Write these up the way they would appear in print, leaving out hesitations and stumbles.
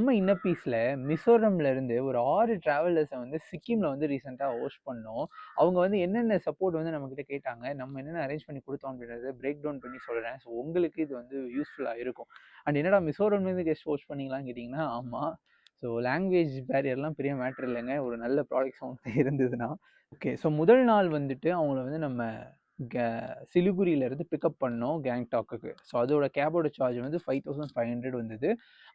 நம்ம இன்னபீஸ்ல மிசோரம்ல இருந்து ஒரு 6 டிராவலர்ஸ வந்து சிக்கிம்ல வந்து ரீசென்ட்டா ஹோஸ்ட் பண்ணோம். அவங்க வந்து என்னென்ன சப்போர்ட் வந்து நம்மகிட்ட கேட்டாங்க, நம்ம என்னென்ன அரேஞ்ச் பண்ணி குடுத்தோம் அப்படின்றத பிரேக் டவுன் பண்ணி சொல்றேன். ஸோ உங்களுக்கு இது வந்து யூஸ்ஃபுல்லா இருக்கும். அண்ட் என்னடா மிசோரம்லேருந்து கெஸ்ட் ஹோஸ்ட் பண்ணீங்களான்னு கேட்டீங்கன்னா, ஆமா. ஸோ லாங்குவேஜ் பேரியர்லாம் பெரிய மேட்டர் இல்லங்க. ஒரு நல்ல ப்ராடக்ட்ஸ் அவங்ககிட்ட இருந்ததுன்னா. ஓகே. ஸோ முதல் நாள் வந்துட்டு அவங்கள வந்து நம்ம கே சிலிகுரியிலேருந்து பிக்கப் பண்ணோம் கேங்டாக்குக்கு. ஸோ அதோட கேபோட சார்ஜ் வந்து 5500 வந்தது.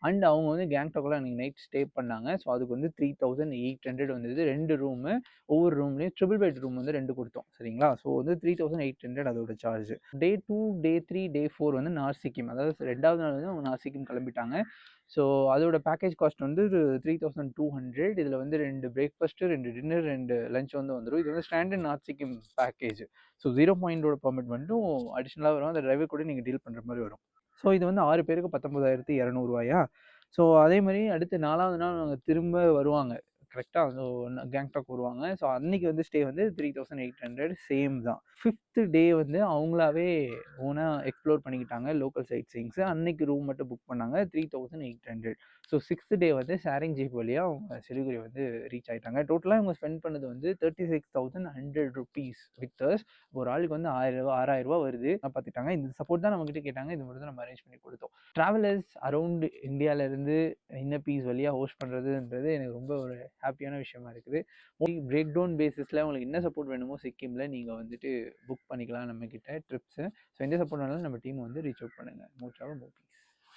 அண்ட் அவங்க வந்து கேங்டாக்ல அன்னைக்கு நைட் ஸ்டே பண்ணாங்க. ஸோ அதுக்கு வந்து 3800 வந்தது. 2 ரூமு. ஒவ்வொரு ரூம்லயும் ட்ரிபிள் பெட் ரூம் வந்து 2 குடுத்தோம். சரிங்களா? ஸோ வந்து 3800 அதோட சார்ஜ். டே 2, டே 3, டே 4 வந்து நார்த் சிக்கிம். அதாவது 2வது நாள் வந்து அவங்க நார்த் சிக்கிம் கிளம்பிட்டாங்க. ஸோ அதோட பேக்கேஜ் காஸ்ட் வந்து 3200. இதில வந்து 2 பிரேக்ஃபாஸ்ட்டு, 2 டின்னர், 2 லஞ்ச் வந்து வந்துரும். இது வந்து standard north Sikkim package. So 0 பாயிண்டோட பெர்மிட் மட்டும் அடிஷனலா வரும். அந்த டிரைவர் கூட நீங்க டீல் பண்ற மாரி வரும். ஸோ இது வந்து 6 பேருக்கு ரூ. 19,200. ஸோ அதே மாரி அடுத்து 4வது நாள் அவங்க திரும்ப வருவாங்க. கரெக்ட்டா? ஸோ கேங்டாக் வருவாங்க. ஸோ அன்னைக்கு வந்து ஸ்டே வந்து 3800 சேம் தான். 5த் டே வந்து அவங்களாவே ஓனா எக்ஸ்ப்ளோர் பண்ணிக்கிட்டாங்க லோக்கல் சைட் சீயிங்ஸ். அன்னைக்கு ரூம் மட்டும் புக் பண்ணாங்க 3800. ஸோ 6த் டே வந்து ஷேரிங் ஜீப் வழியா அவங்க சிலிகுரி வந்து ரீச் ஆயிட்டாங்க. டோட்டலா இவங்க ஸ்பெண்ட் பண்ணது வந்து ₹36,100 வித் அஸ். ஒரு ஆளுக்கு வந்து ரூ. 6,000 வருது. பார்த்துட்டாங்க. இந்த சப்போர்ட் தான் நம்மகிட்ட கேட்டாங்க. இது மட்டும் தான் நம்ம அரேஞ்ச் பண்ணி குடுத்தோம். டிராவலர்ஸ் அரவுண்ட் இந்தியால இருந்து இன்னபீஸ் வழியா ஹோஸ்ட் பண்றதுன்றது எனக்கு ரொம்ப ஒரு ஹாப்பியான விஷயமா இருக்குது. பிரேக் டவுன் பேசிஸ்ல உங்களுக்கு என்ன சப்போர்ட் வேணுமோ சிக்கிம்ல நீங்க வந்துட்டு புக் பண்ணிக்கலாம் நம்மகிட்ட ட்ரிப்ஸ். ஸோ எந்த சப்போர்ட் வேணாலும் நம்ம டீம் வந்து ரீச் அவுட் பண்ணுங்க. Move travel move piece.